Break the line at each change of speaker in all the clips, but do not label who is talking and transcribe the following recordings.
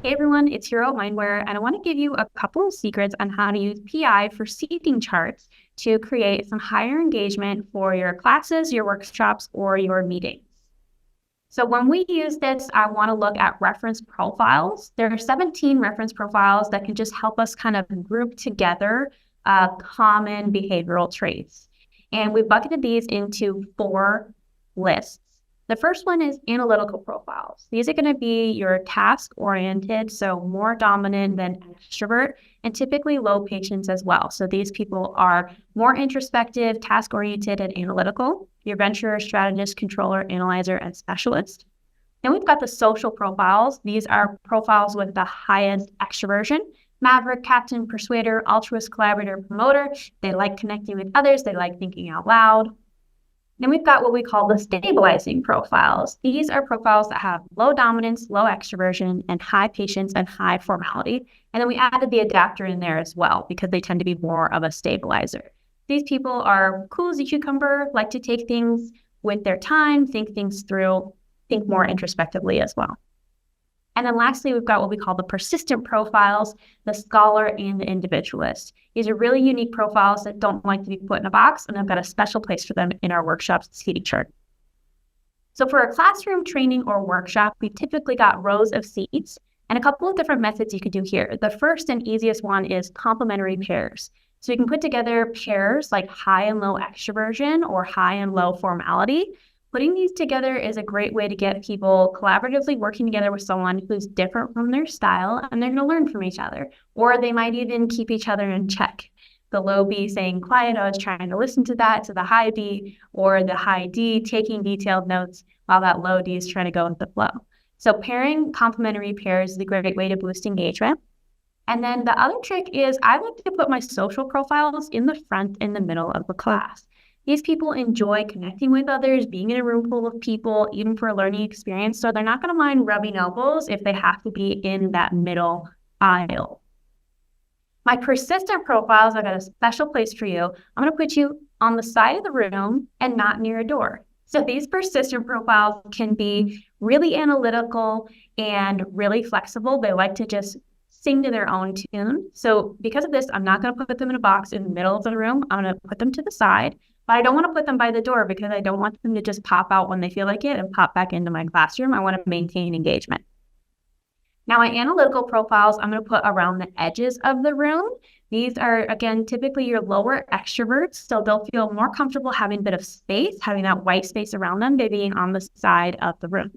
Hey everyone, it's Hero Mindware, and I want to give you a couple of secrets on how to use PI for seating charts to create some higher engagement for your classes, your workshops, or your meetings. So when we use this, I want to look at reference profiles. There are 17 reference profiles that can just help us kind of group together common behavioral traits. And we've bucketed these into 4 lists. The first one is analytical profiles. These are going to be your task-oriented, so more dominant than extrovert, and typically low patience as well. So these people are more introspective, task-oriented, and analytical. Your venturer, strategist, controller, analyzer, and specialist. Then we've got the social profiles. These are profiles with the highest extroversion. Maverick, captain, persuader, altruist, collaborator, promoter. They like connecting with others. They like thinking out loud. Then we've got what we call the stabilizing profiles. These are profiles that have low dominance, low extroversion, and high patience and high formality. And then we added the adapter in there as well because they tend to be more of a stabilizer. These people are cool as a cucumber, like to take things with their time, think things through, think more introspectively as well. And then lastly, we've got what we call the persistent profiles, the scholar and the individualist. These are really unique profiles that don't like to be put in a box, and I've got a special place for them in our workshops seating chart. So for a classroom training or workshop, we typically got rows of seats and a couple of different methods you could do here. The first and easiest one is complementary pairs. So you can put together pairs like high and low extroversion or high and low formality. Putting these together is a great way to get people collaboratively working together with someone who's different from their style, and they're going to learn from each other. Or they might even keep each other in check. The low B saying quiet, I was trying to listen to that, to the high B, or the high D taking detailed notes while that low D is trying to go with the flow. So pairing complementary pairs is a great way to boost engagement. And then the other trick is I like to put my social profiles in the front and the middle of the class. These people enjoy connecting with others, being in a room full of people, even for a learning experience. So they're not going to mind rubbing elbows if they have to be in that middle aisle. My persistent profiles, I've got a special place for you. I'm going to put you on the side of the room and not near a door. So these persistent profiles can be really analytical and really flexible. They like to just sing to their own tune. So because of this, I'm not going to put them in a box in the middle of the room. I'm going to put them to the side. But I don't want to put them by the door because I don't want them to just pop out when they feel like it and pop back into my classroom. I want to maintain engagement. Now, my analytical profiles, I'm going to put around the edges of the room. These are, again, typically your lower extroverts, so they'll feel more comfortable having a bit of space, having that white space around them by being on the side of the room.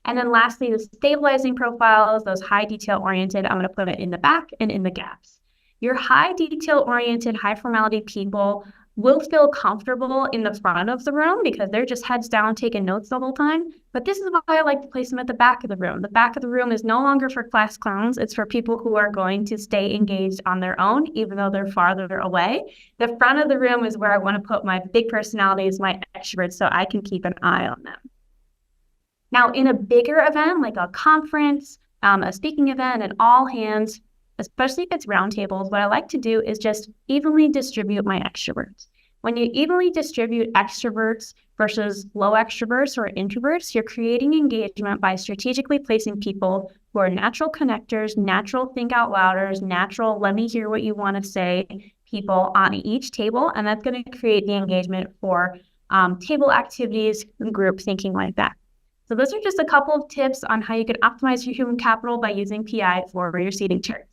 And then lastly, the stabilizing profiles, those high detail-oriented, I'm going to put it in the back and in the gaps. Your high detail-oriented, high formality people will feel comfortable in the front of the room because they're just heads down taking notes the whole time. But this is why I like to place them at the back of the room. The back of the room is no longer for class clowns. It's for people who are going to stay engaged on their own, even though they're farther away. The front of the room is where I want to put my big personalities, my extroverts, so I can keep an eye on them. Now, in a bigger event, like a conference, a speaking event, and all hands, especially if it's roundtables, what I like to do is just evenly distribute my extroverts. When you evenly distribute extroverts versus low extroverts or introverts, you're creating engagement by strategically placing people who are natural connectors, natural think out louders, natural let me hear what you want to say people on each table, and that's going to create the engagement for table activities and group thinking like that. So those are just a couple of tips on how you can optimize your human capital by using PI for your seating charts.